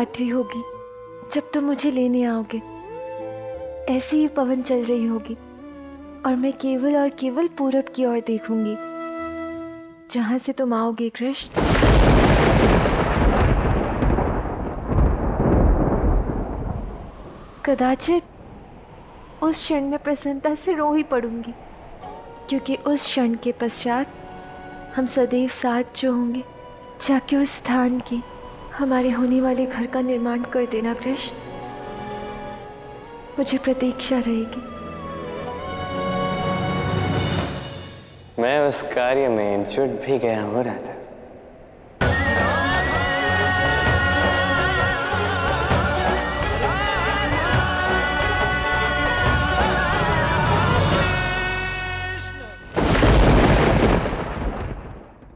रात्रि होगी जब तुम मुझे लेने आओगे। ऐसी ही पवन चल रही होगी और मैं केवल और केवल पूरब की ओर देखूंगी, जहां से तुम आओगे कृष्ण। कदाचित उस क्षण में प्रसन्नता से रो ही पड़ूंगी, क्योंकि उस क्षण के पश्चात हम सदैव साथ जो होंगे। जाके उस स्थान की हमारे होने वाले घर का निर्माण कर देना कृष्ण, मुझे प्रतीक्षा रहेगी। मैं उस कार्य में जुट भी गया हो रहा था।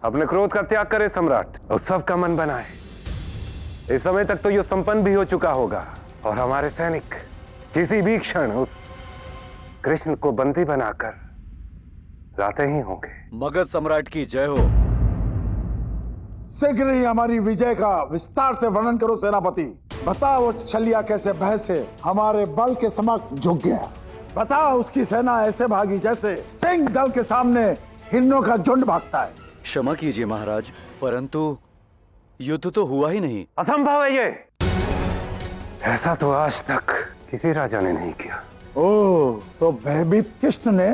अपने क्रोध का त्याग करे सम्राट, उत्सव का मन बनाए। इस समय तक तो यह संपन्न भी हो चुका होगा और हमारे सैनिक किसी भी क्षण उस कृष्ण को बंदी बनाकर लाते ही होंगे। मगध सम्राट की जय हो। शीघ्र ही हमारी विजय का विस्तार से वर्णन करो सेनापति। बताओ वो छलिया कैसे भय से हमारे बल के समक्ष झुक गया। बताओ उसकी सेना ऐसे भागी जैसे सिंह दल के सामने हिरणों का झुंड भागता है। क्षमा कीजिए महाराज, परंतु युद्ध तो हुआ ही नहीं। असंभव है ये। ऐसा तो आज तक किसी राजा ने नहीं किया। ओह, तो भयभीत कृष्ण ने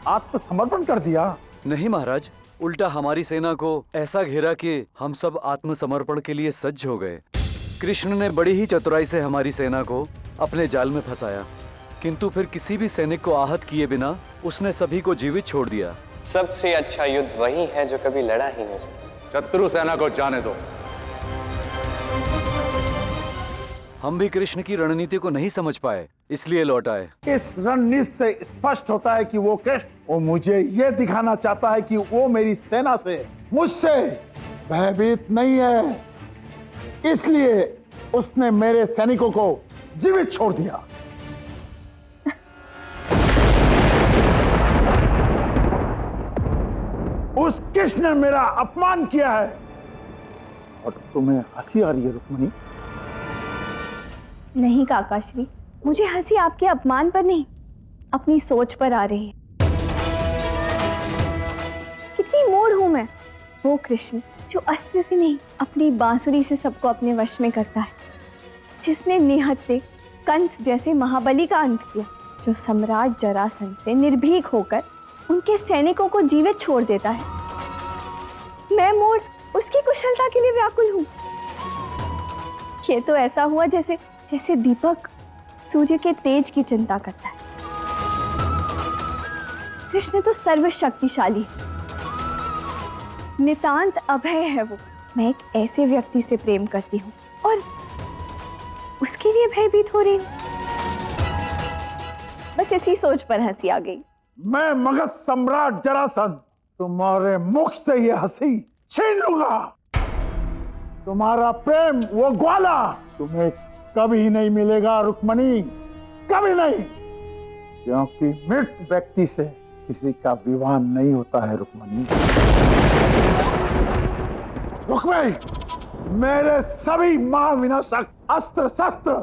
आत्मसमर्पण कर दिया? नहीं महाराज, उल्टा हमारी सेना को ऐसा घेरा कि हम सब आत्मसमर्पण के लिए सज्ज हो गए। कृष्ण ने बड़ी ही चतुराई से हमारी सेना को अपने जाल में फंसाया, किंतु फिर किसी भी सैनिक को आहत किए बिना उसने सभी को जीवित छोड़ दिया। सबसे अच्छा युद्ध वही है जो कभी लड़ा ही नहीं। शत्रु सेना को जाने दो। हम भी कृष्ण की रणनीति को नहीं समझ पाए, इसलिए लौट आए। इस रणनीति से स्पष्ट होता है कि वो कृष्ण, वो मुझे ये दिखाना चाहता है कि वो मेरी सेना से, मुझसे भयभीत नहीं है, इसलिए उसने मेरे सैनिकों को जीवित छोड़ दिया। उस कृष्ण ने मेरा अपमान किया है और तुम्हें हंसी आ रही है रुक्मिणी? नहीं काकाश्री, मुझे हंसी आपके अपमान पर नहीं, अपनी सोच पर आ रही है। कितनी मूढ़ हूं मैं। वो कृष्ण जो अस्त्र से नहीं अपनी बांसुरी से सबको अपने वश में करता है, जिसने निहत्थे कंस जैसे महाबली का अंत किया, जो सम्राट जरासंध से निर्भीक होकर उनके सैनिकों को जीवित छोड़ देता है। मैं मूढ़ उसकी कुशलता के लिए व्याकुल हूं। ये तो ऐसा हुआ जैसे जैसे दीपक सूर्य के तेज की चिंता करता है। कृष्ण तो सर्वशक्तिशाली है, नितांत अभय है वो। मैं एक ऐसे व्यक्ति से प्रेम करती हूँ और उसके लिए भयभीत हो रही हूँ। बस इसी सोच पर हंसी आ गई। मैं मगध सम्राट जरासंध तुम्हारे मुख से ये हंसी छीन लूंगा। तुम्हारा प्रेम वो ग्वाला तुम्हें कभी नहीं मिलेगा रुक्मिणी, कभी नहीं, क्योंकि मृत व्यक्ति से किसी का विवाह नहीं होता है रुक्मिणी। रुक्मिणी, मेरे सभी महाविनाशक अस्त्र शस्त्र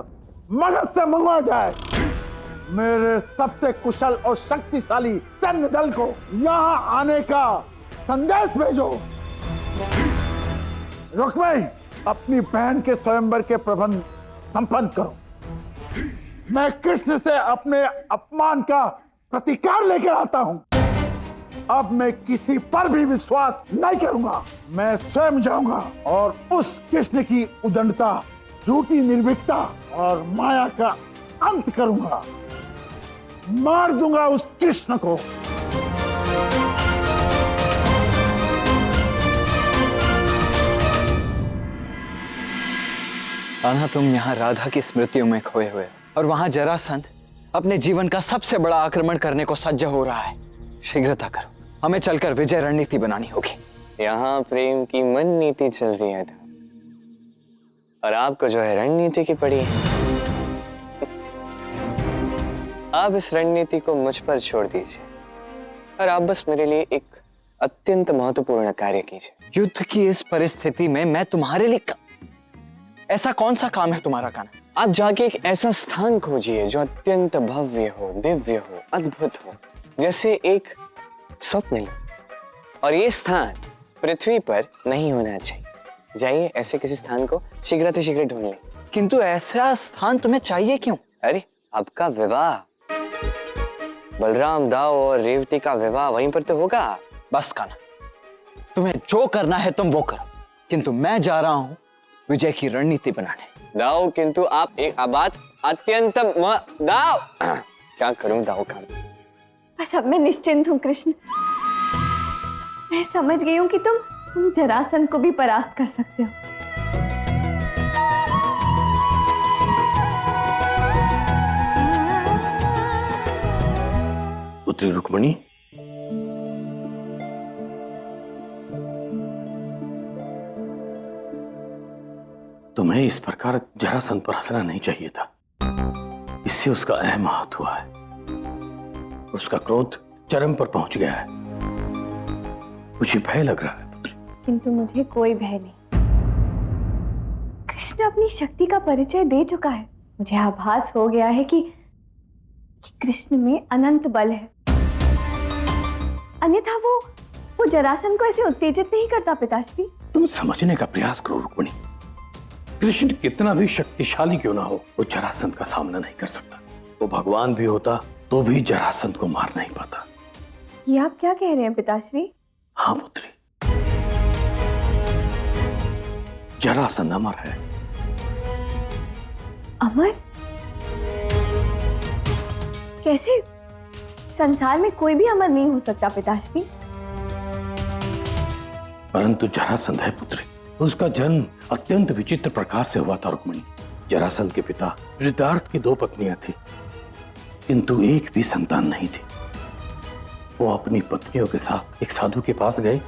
मगध से मंगवा जाए। मेरे सबसे कुशल और शक्तिशाली सैन्य दल को यहाँ आने का संदेश भेजो। रुक्मिणी, अपनी बहन के स्वयंवर के प्रबंध संपन्न करो। मैं कृष्ण से अपने अपमान का प्रतिकार लेकर आता हूं। अब मैं किसी पर भी विश्वास नहीं करूंगा। मैं स्वयं जाऊंगा और उस कृष्ण की उदंडता, झूठी निर्भीकता और माया का अंत करूंगा। मार दूंगा उस कृष्ण को। आना, तुम यहाँ राधा की स्मृतियों में खोए हुए और वहां जरासंध अपने जीवन का सबसे बड़ा आक्रमण करने को सज्ज हो रहा है। शीघ्रता करो, हमें चलकर विजय रणनीति बनानी होगी। यहाँ प्रेम की मन नीति चल रही है और आपको जो है रणनीति की पड़ी है। आप इस रणनीति को मुझ पर छोड़ दीजिए और आप बस मेरे लिए एक अत्यंत महत्वपूर्ण कार्य कीजिए। युद्ध की इस परिस्थिति में मैं तुम्हारे लिए ऐसा कौन सा काम है तुम्हारा करना? आप जाके एक ऐसा स्थान खोजिए जो अत्यंत भव्य हो, दिव्य हो, अद्भुत हो, जैसे एक स्वप्न। और ये स्थान पृथ्वी पर नहीं होना चाहिए। जाइए ऐसे किसी स्थान को शीघ्र ढूंढ लें। किंतु ऐसा स्थान तुम्हें चाहिए क्यों? अरे आपका विवाह, बलराम दाऊ और रेवती का विवाह वहीं पर तो होगा। बस कान्हा, तुम्हें जो करना है तुम वो करो, किंतु मैं जा रहा हूं विजय की रणनीति बनाने। दाऊ, किंतु आप एक बात अत्यंत दाऊ क्या करूं दाऊ का? बस अब मैं निश्चिंत हूँ कृष्ण। मैं समझ गई हूँ कि तुम जरासंध को भी परास्त कर सकते हो। पुत्री रुक्मिणी, तुम्हें इस प्रकार जरासंध पर हंसना नहीं चाहिए था। इससे उसका अहम आहत हुआ है। उसका क्रोध चरम पर पहुंच गया है। मुझे भय लग रहा है पुत्री। किंतु मुझे कोई भय नहीं। कृष्ण अपनी शक्ति का परिचय दे चुका है। मुझे आभास हो गया है कि कृष्ण में अनंत बल है। अन्यथा वो जरासंध को ऐसे उत्तेजित नहीं करता पिताश्री। तुम समझने का प्रयास करो रुक्मिणी। कृष्ण कितना भी शक्तिशाली क्यों ना हो, वो जरासंध का सामना नहीं कर सकता। वो भगवान भी होता तो भी जरासंध को मार नहीं पाता। ये आप क्या कह रहे हैं पिताश्री? हाँ पुत्री, जरासंध अमर है। अमर? कैसे? संसार में कोई भी अमर नहीं हो सकता पिताश्री। परंतु जरासंध है पुत्री। उसका जन्म अत्यंत विचित्र प्रकार से हुआ था रुक्मिणी। जरासंध के पिता वृद्धार्थ की 2 पत्नियां थी, किंतु एक भी संतान नहीं थी। वो अपनी पत्नियों के साथ एक साधु के पास गए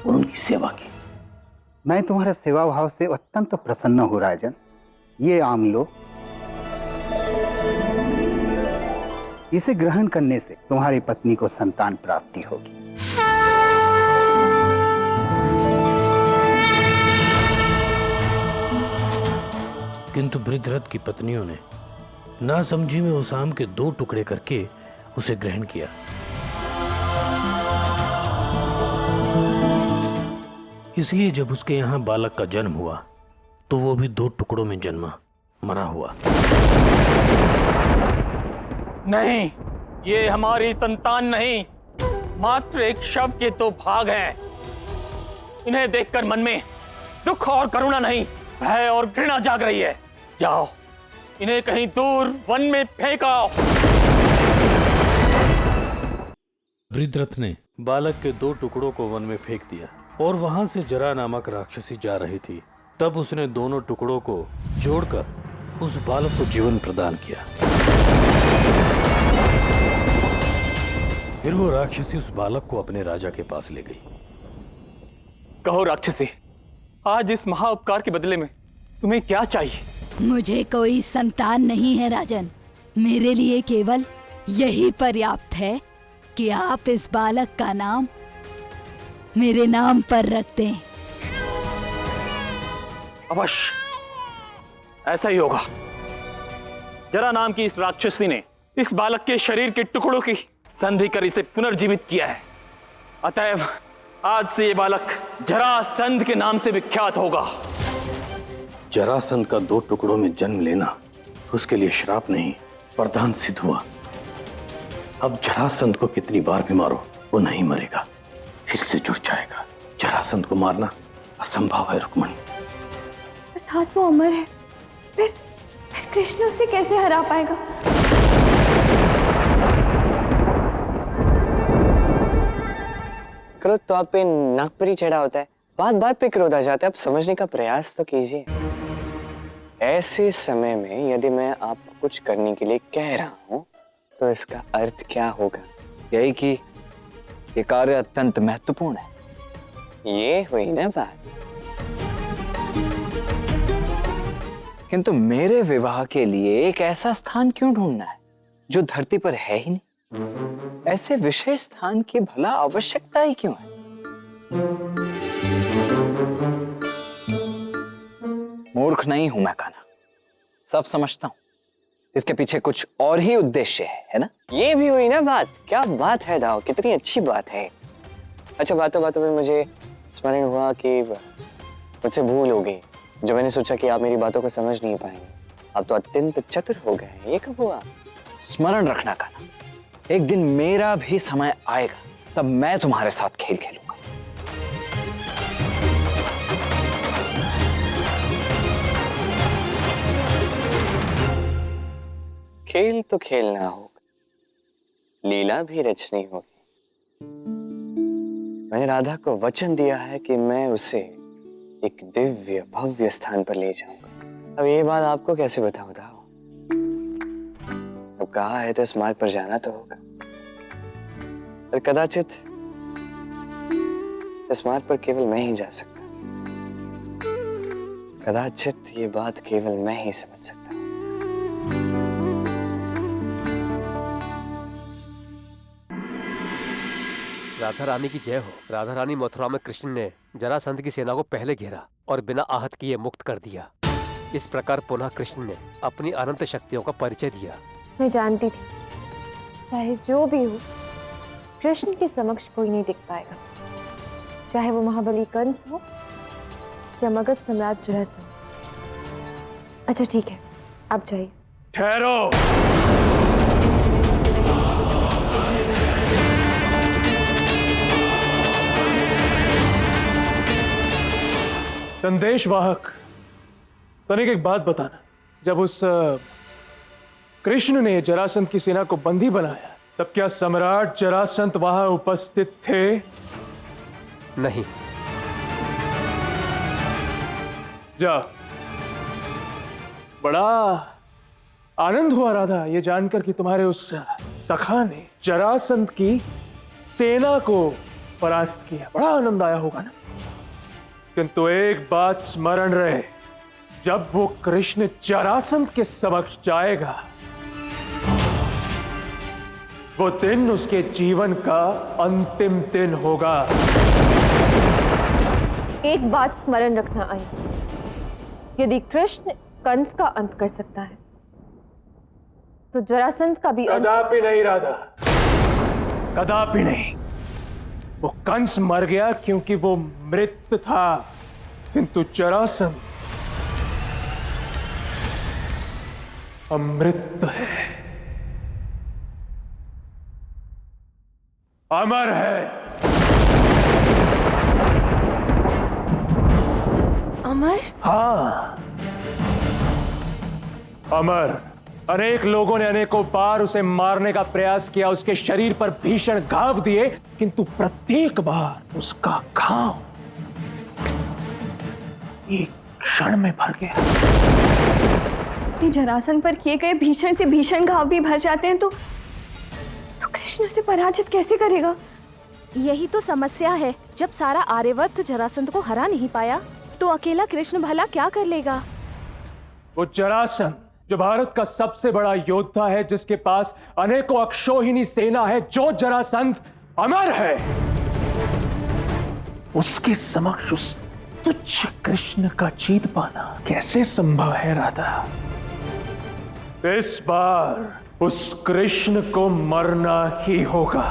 और उनकी सेवा की। मैं तुम्हारे सेवा भाव से अत्यंत प्रसन्न हूं राजन। ये आम लो, इसे ग्रहण करने से तुम्हारी पत्नी को संतान प्राप्ति होगी। किंतु वृद्धरथ की पत्नियों ने नासमझी में उस आम के 2 टुकड़े करके उसे ग्रहण किया। इसलिए जब उसके यहां बालक का जन्म हुआ तो वो भी 2 टुकड़ों में जन्मा, मरा हुआ। नहीं, ये हमारी संतान नहीं, मात्र एक शव के 2 भाग हैं। इन्हें देखकर मन में दुख और करुणा नहीं, भय और घृणा जाग रही है। जाओ, इन्हें कहीं दूर वन में फेंकाओ। वृद्धरथ ने बालक के 2 टुकड़ों को वन में फेंक दिया और वहां से जरा नामक राक्षसी जा रही थी। तब उसने दोनों टुकड़ों को जोड़कर उस बालक को जीवन प्रदान किया। फिर वो राक्षसी उस बालक को अपने राजा के पास ले गई। कहो राक्षसी, आज इस महाउपकार के बदले में तुम्हें क्या चाहिए? मुझे कोई संतान नहीं है राजन। मेरे लिए केवल यही पर्याप्त है कि आप इस बालक का नाम मेरे नाम पर रख दें। अवश्य ऐसा ही होगा। जरा नाम की इस राक्षसी ने इस बालक के शरीर के टुकड़ों की संधि कर इसे पुनर्जीवित किया है। अतएव आज से ये बालक जरासंध के नाम से विख्यात होगा। जरासंध का 2 टुकड़ों में जन्म लेना उसके लिए श्राप नहीं, वरदान सिद्ध हुआ। अब जरासंध को कितनी बार भी मारो, वो नहीं मरेगा, फिर से जुड़ जाएगा। जरासंध को मारना असंभव है रुक्मिणी। अर्थात वो अमर है, फिर कृष्ण उसे कैसे हरा पाएगा? क्रोध तो आप पे नाक पर ही चढ़ा होता है, बात बात पे क्रोध आ जाता है। आप समझने का प्रयास तो कीजिए। ऐसे समय में यदि मैं आपको कुछ करने के लिए कह रहा हूं तो इसका अर्थ क्या होगा? यही कि ये कार्य अत्यंत महत्वपूर्ण है। ये हुई ना बात। किंतु मेरे विवाह के लिए एक ऐसा स्थान क्यों ढूंढना है जो धरती पर है ही नहीं? ऐसे विशेष स्थान की भला आवश्यकता ही क्यों है? मूर्ख नहीं हूं मैं कान्हा, सब समझता हूं। इसके पीछे कुछ और ही उद्देश्य है ना? ये भी हुई ना बात। क्या बात है दाओ, कितनी अच्छी बात है। अच्छा, बातों बातों में मुझे स्मरण हुआ कि मुझसे भूल हो गई जो मैंने सोचा कि आप मेरी बातों को समझ नहीं पाएंगे। आप तो अत्यंत चतुर हो गए हैं। ये कब हुआ? स्मरण रखना कान्हा, एक दिन मेरा भी समय आएगा, तब मैं तुम्हारे साथ खेल खेलूंगा। खेल तो खेलना होगा, लीला भी रचनी होगी। मैंने राधा को वचन दिया है कि मैं उसे एक दिव्य भव्य स्थान पर ले जाऊंगा। अब ये बात आपको कैसे बताऊं दाओ? अब कहा है तो इस मार्ग पर जाना तो होगा, पर कदाचित इस मार्ग पर केवल मैं ही जा सकता। कदाचित ये बात केवल मैं ही समझ सकता। राधा रानी की जय हो। राधा रानी, मथुरा में कृष्ण ने जरासंध की सेना को पहले घेरा और बिना आहत किए मुक्त कर दिया। इस प्रकार पुनः कृष्ण ने अपनी अनंत शक्तियों का परिचय दिया। मैं जानती थी चाहे जो भी हो, कृष्ण के समक्ष कोई नहीं टिक पाएगा, चाहे वो महाबली कंस हो या मगध सम्राट जरासंध। अच्छा ठीक है, आप जाइए। ठहरो। संदेशवाहक, तनिक एक बात बताना, जब उस कृष्ण ने जरासंध की सेना को बंदी बनाया, तब क्या सम्राट जरासंध वहां उपस्थित थे? नहीं। जा। बड़ा आनंद हुआ राधा ये जानकर कि तुम्हारे उस सखा ने जरासंध की सेना को परास्त किया। बड़ा आनंद आया होगा ना? किंतु एक बात स्मरण रहे, जब वो कृष्ण जरासंध के समक्ष जाएगा, वो दिन उसके जीवन का अंतिम दिन होगा। एक बात स्मरण रखना आई, यदि कृष्ण कंस का अंत कर सकता है तो जरासंध का भी अंत। कदापि नहीं राधा, कदापि नहीं। वो कंस मर गया क्योंकि वो मृत था, किंतु जरासंध अमृत है, अमर है। अमर? हाँ, अमर। अनेक लोगों ने अनेकों बार उसे मारने का प्रयास किया, उसके शरीर पर भीषण घाव दिए, किंतु प्रत्येक बार उसका घाव एक क्षण में भर गया। ये जरासंध पर किए गए भीषण से भीषण घाव भी भर जाते हैं तो कृष्ण उसे पराजित कैसे करेगा? यही तो समस्या है। जब सारा आर्यवर्त जरासंध को हरा नहीं पाया तो अकेला कृष्ण भला क्या कर लेगा? वो जरासंध जो भारत का सबसे बड़ा योद्धा है, जिसके पास अनेकों अक्षौहिणी सेना है, जो जरासंध अमर है, उसके समक्ष उस तुच्छ कृष्ण का जीत पाना कैसे संभव है राधा? इस बार उस कृष्ण को मरना ही होगा।